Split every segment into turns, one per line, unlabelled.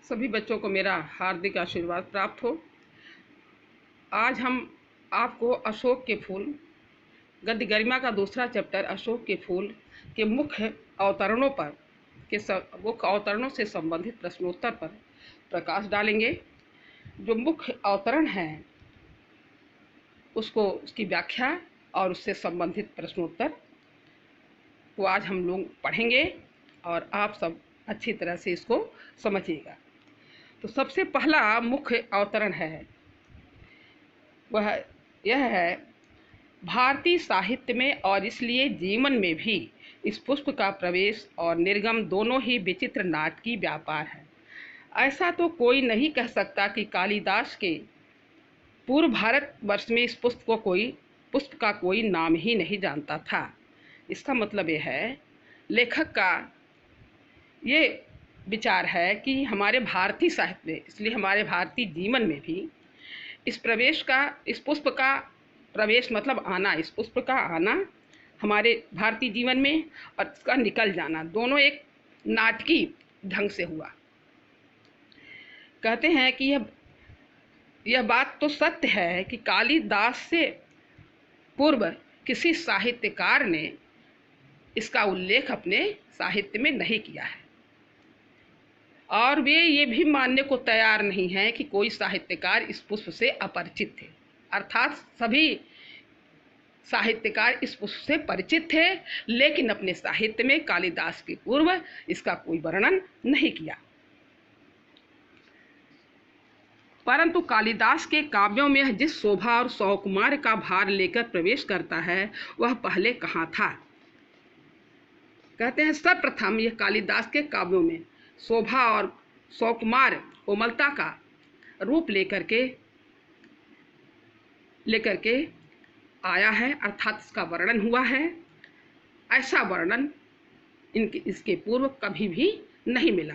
सभी बच्चों को मेरा हार्दिक आशीर्वाद प्राप्त हो। आज हम आपको अशोक के फूल गद्य गरिमा का दूसरा चैप्टर अशोक के फूल के मुख्य अवतरणों मुख्य अवतरणों से संबंधित प्रश्नोत्तर पर प्रकाश डालेंगे। जो मुख्य अवतरण है उसकी व्याख्या और उससे संबंधित प्रश्नोत्तर को आज हम लोग पढ़ेंगे और आप सब अच्छी तरह से इसको समझिएगा। तो सबसे पहला मुख्य अवतरण है वह यह है, भारतीय साहित्य में और इसलिए जीवन में भी इस पुष्प का प्रवेश और निर्गम दोनों ही विचित्र नाटकीय व्यापार है। ऐसा तो कोई नहीं कह सकता कि कालिदास के पूर्व भारतवर्ष में इस पुष्प का कोई नाम ही नहीं जानता था। इसका मतलब यह है, लेखक का ये विचार है कि हमारे भारतीय साहित्य में, इसलिए हमारे भारतीय जीवन में भी इस पुष्प का प्रवेश मतलब आना, इस पुष्प का आना हमारे भारतीय जीवन में और इसका निकल जाना दोनों एक नाटकीय ढंग से हुआ। कहते हैं कि यह बात तो सत्य है कि कालिदास से पूर्व किसी साहित्यकार ने इसका उल्लेख अपने साहित्य में नहीं किया है और वे ये भी मानने को तैयार नहीं हैं कि कोई साहित्यकार इस पुष्प से अपरिचित थे। अर्थात सभी साहित्यकार इस पुष्प से परिचित थे, लेकिन अपने साहित्य में कालिदास के पूर्व इसका कोई वर्णन नहीं किया। परंतु कालिदास के काव्यों में जिस शोभा और सौकुमार का भार लेकर प्रवेश करता है वह पहले कहाँ था। कहते हैं, सर्वप्रथम यह कालिदास के काव्यों में शोभा और सौकुमार कोमलता का रूप लेकर के आया है, अर्थात इसका वर्णन हुआ है। ऐसा वर्णन इसके पूर्व कभी भी नहीं मिला।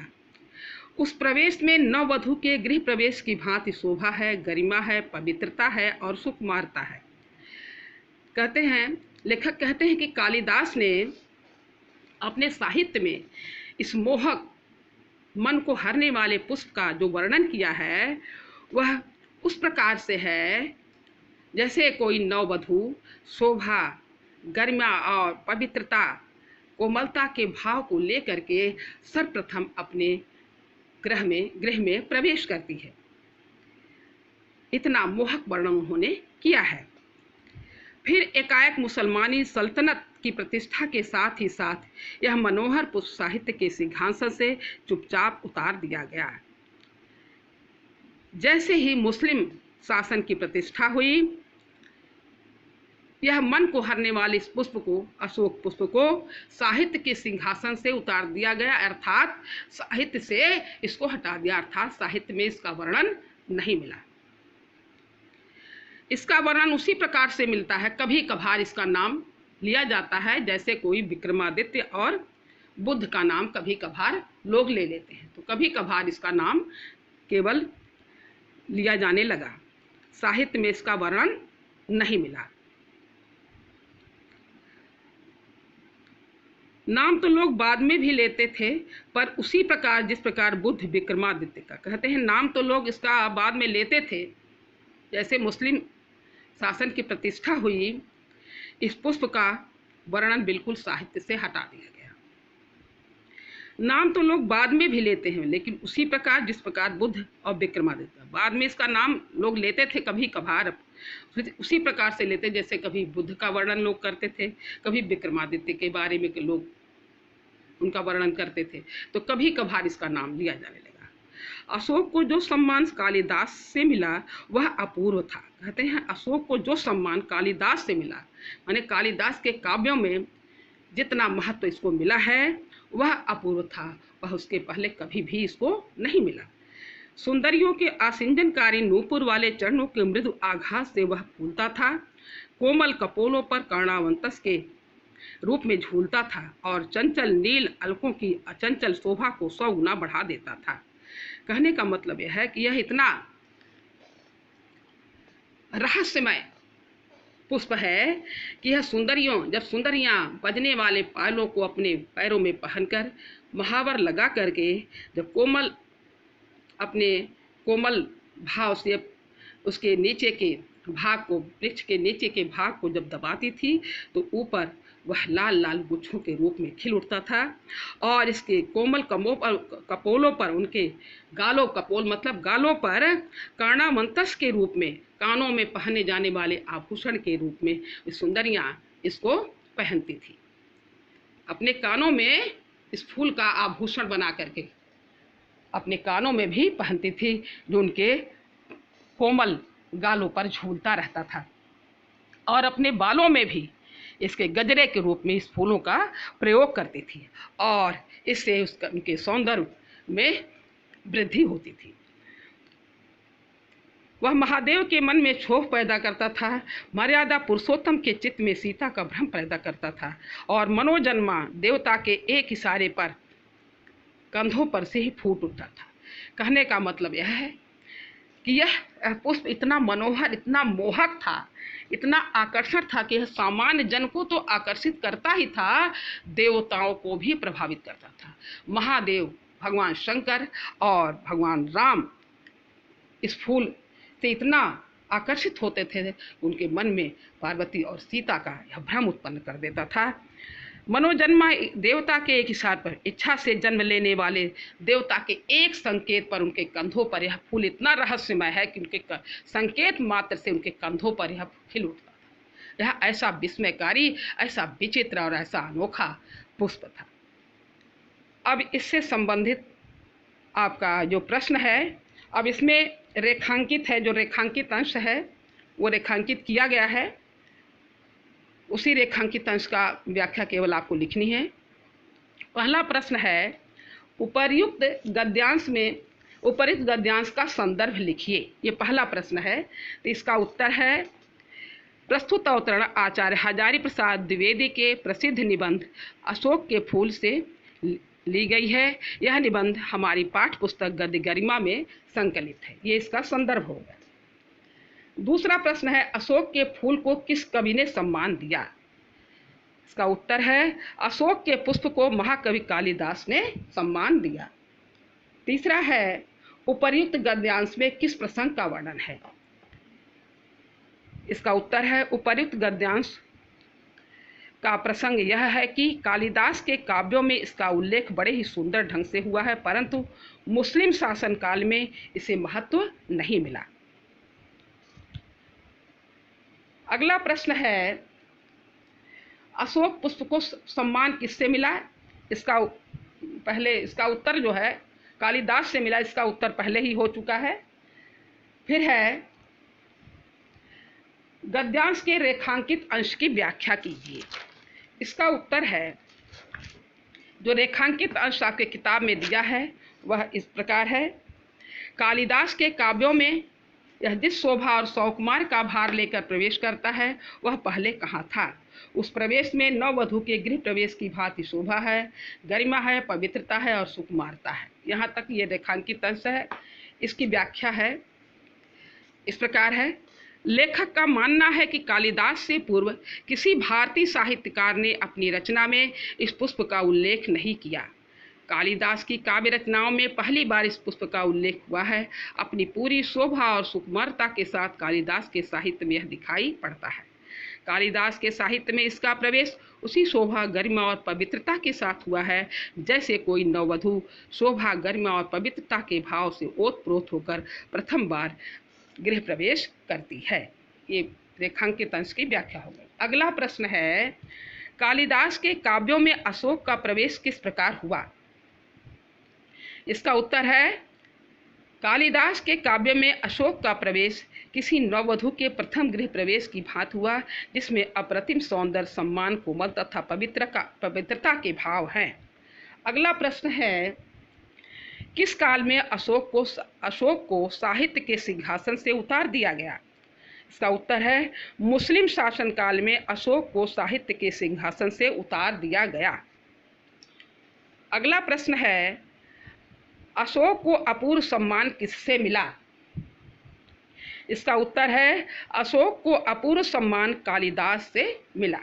उस प्रवेश में नववधू के गृह प्रवेश की भांति शोभा है, गरिमा है, पवित्रता है और सुकुमारता है। कहते हैं, लेखक कहते हैं कि कालिदास ने अपने साहित्य में इस मोहक मन को हरने वाले पुष्प का जो वर्णन किया है वह उस प्रकार से है जैसे कोई नववधू शोभा, गरिमा और पवित्रता, कोमलता के भाव को लेकर के सर्वप्रथम अपने गृह में प्रवेश करती है। इतना मोहक वर्णन उन्होंने किया है। फिर एकाएक मुसलमानी सल्तनत की प्रतिष्ठा के साथ ही साथ यह मनोहर पुष्प साहित्य के सिंहासन से चुपचाप उतार दिया गया। जैसे ही मुस्लिम शासन की प्रतिष्ठा हुई, यह मन को हरने वाले इस पुष्प को, अशोक पुष्प को साहित्य के सिंहासन से उतार दिया गया, अर्थात साहित्य से इसको हटा दिया, अर्थात साहित्य में इसका वर्णन नहीं मिला। इसका वर्णन उसी प्रकार से मिलता है, कभी कभार इसका नाम लिया जाता है, जैसे कोई विक्रमादित्य और बुद्ध का नाम कभी कभार लोग ले लेते हैं, तो कभी कभार इसका नाम केवल लिया जाने लगा। साहित्य में इसका वर्णन नहीं मिला। नाम तो लोग बाद में भी लेते थे, पर उसी प्रकार जिस प्रकार बुद्ध विक्रमादित्य का, कहते हैं नाम तो लोग इसका बाद में लेते थे। जैसे मुस्लिम शासन की प्रतिष्ठा हुई, इस पुष्प का वर्णन बिल्कुल साहित्य से हटा दिया गया। नाम तो लोग बाद में भी लेते हैं, लेकिन उसी प्रकार जिस प्रकार बुद्ध और विक्रमादित्य, बाद में इसका नाम लोग लेते थे कभी कभार, उसी प्रकार से लेते, जैसे कभी बुद्ध का वर्णन लोग करते थे, कभी विक्रमादित्य के बारे में लोग उनका वर्णन करते थे, तो कभी कभार इसका नाम लिया जाने लगा। अशोक को जो सम्मान कालिदास से मिला वह अपूर्व था। कहते हैं, अशोक को जो सम्मान कालिदास से मिला, माने कालिदास के काव्यों में जितना महत्व इसको मिला है वह अपूर्व था, वह उसके पहले कभी भी इसको नहीं मिला। सुंदरियों के आसिंजनकारी नूपुर वाले चरणों के मृदु आघात से वह फूलता था, कोमल कपोलों पर कर्णावंतस के रूप में झूलता था और चंचल नील अलकों की अचंचल शोभा को 100 गुना बढ़ा देता था। कहने का मतलब यह है कि यह इतना रहस्यमय पुष्प है कि यह जब सुंदरियां बजने वाले पायलों को अपने पैरों में पहनकर महावर लगा करके जब कोमल अपने कोमल भाव से उसके नीचे के भाग को, वृक्ष के नीचे के भाग को जब दबाती थी तो ऊपर वह लाल लाल गुच्छों के रूप में खिल उठता था और इसके कोमल कपोलों पर, उनके गालों, कपोल मतलब गालों पर कर्णामंतस के रूप में, कानों में पहने जाने वाले आभूषण के रूप में सुंदरियां इसको पहनती थी। अपने कानों में इस फूल का आभूषण बना करके अपने कानों में भी पहनती थी, जो उनके कोमल गालों पर झूलता रहता था। और अपने बालों में भी इसके गजरे के रूप में इस फूलों का प्रयोग करती थी और इससे उनके सौंदर्य में वृद्धि होती थी। वह महादेव के मन में क्षोभ पैदा करता था, मर्यादा पुरुषोत्तम के चित्त में सीता का भ्रम पैदा करता था और मनोजन्मा देवता के एक इशारे पर कंधों पर से ही फूट उठता था। कहने का मतलब यह है कि यह पुष्प इतना मनोहर, इतना मोहक था, इतना आकर्षण था कि यह सामान्य जन को तो आकर्षित करता ही था, देवताओं को भी प्रभावित करता था। महादेव, भगवान शंकर और भगवान राम इस फूल से इतना आकर्षित होते थे, उनके मन में पार्वती और सीता का यह भ्रम उत्पन्न कर देता था। मनोजन्मा देवता के एक इशारे पर, इच्छा से जन्म लेने वाले देवता के एक संकेत पर उनके कंधों पर यह फूल इतना रहस्यमय है कि उनके संकेत मात्र से उनके कंधों पर यह खिल उठता था। यह ऐसा विस्मयकारी, ऐसा विचित्र और ऐसा अनोखा पुष्प था। अब इससे संबंधित आपका जो प्रश्न है, अब इसमें रेखांकित है, जो रेखांकित अंश है वो रेखांकित किया गया है, उसी रेखांकित अंश का व्याख्या केवल आपको लिखनी है। पहला प्रश्न है, उपर्युक्त गद्यांश में उपरित गद्यांश का संदर्भ लिखिए। ये पहला प्रश्न है। तो इसका उत्तर है, प्रस्तुत अवतरण आचार्य हजारी प्रसाद द्विवेदी के प्रसिद्ध निबंध अशोक के फूल से ली गई है। यह निबंध हमारी पाठ्य पुस्तक गद्य गरिमा में संकलित है। ये इसका संदर्भ होगा। दूसरा प्रश्न है, अशोक के फूल को किस कवि ने सम्मान दिया? इसका उत्तर है, अशोक के पुष्प को महाकवि कालिदास ने सम्मान दिया। तीसरा है, उपर्युक्त गद्यांश में किस प्रसंग का वर्णन है? इसका उत्तर है, उपर्युक्त गद्यांश का प्रसंग यह है कि कालिदास के काव्यों में इसका उल्लेख बड़े ही सुंदर ढंग से हुआ है, परंतु मुस्लिम शासनकाल में इसे महत्व नहीं मिला। अगला प्रश्न है, अशोक पुष्प को सम्मान किससे मिला? इसका उत्तर जो है कालिदास से मिला। इसका उत्तर पहले ही हो चुका है। फिर है, गद्यांश के रेखांकित अंश की व्याख्या कीजिए। इसका उत्तर है, जो रेखांकित अंश आपके किताब में दिया है वह इस प्रकार है, कालिदास के काव्यों में यह जिस शोभा और सौकुमार का भार लेकर प्रवेश करता है वह पहले कहाँ था? उस प्रवेश में नववधू के गृह प्रवेश की भांति शोभा है, गरिमा है, पवित्रता है और सुकुमारता है। यहाँ तक ये रेखांकित अंश है। इसकी व्याख्या है, इस प्रकार है, लेखक का मानना है कि कालिदास से पूर्व किसी भारतीय साहित्यकार ने अपनी रचना में इस पुष्प का उल्लेख नहीं किया। कालिदास की काव्य रचनाओं में पहली बार इस पुष्प का उल्लेख हुआ है। अपनी पूरी शोभा और सुकुमारता के साथ कालिदास के साहित्य में यह दिखाई पड़ता है। कालिदास के साहित्य में इसका प्रवेश उसी शोभा, गरिमा और पवित्रता के साथ हुआ है जैसे कोई नववधू शोभा, गरिमा और पवित्रता के भाव से ओतप्रोत होकर प्रथम बार गृह प्रवेश करती है। ये रेखांकित अंश की व्याख्या हो गई। अगला प्रश्न है, कालिदास के काव्यों में अशोक का प्रवेश किस प्रकार हुआ? इसका उत्तर है, कालिदास के काव्य में अशोक का प्रवेश किसी नववधू के प्रथम गृह प्रवेश की भांति हुआ, जिसमें अप्रतिम सौंदर्य, सम्मान, कोमल तथा पवित्रता के भाव हैं। अगला प्रश्न है, किस काल में अशोक को साहित्य के सिंहासन से उतार दिया गया? इसका उत्तर है, मुस्लिम शासन काल में अशोक को साहित्य के सिंहासन से उतार दिया गया। अगला प्रश्न है, अशोक को अपूर्व सम्मान किससे मिला? इसका उत्तर है, अशोक को अपूर्व सम्मान कालिदास से मिला।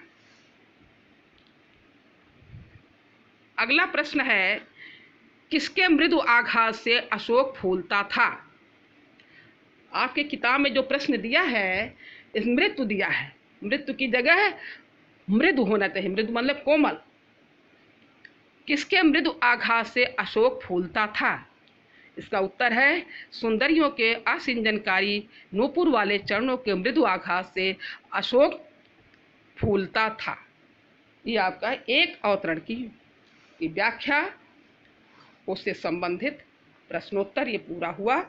अगला प्रश्न है, किसके मृदु आघात से अशोक फूलता था। आपके किताब में जो प्रश्न दिया है, इस मृत्यु दिया है, मृत्यु की जगह मृदु होना चाहिए, मृदु मतलब कोमल। किसके मृदु आघात से अशोक फूलता था। इसका उत्तर है सुंदरियों के असिंजनकारी नूपुर वाले चरणों के मृदु आघात से अशोक फूलता था। ये आपका एक अवतरण की व्याख्या, उससे संबंधित प्रश्नोत्तर ये पूरा हुआ।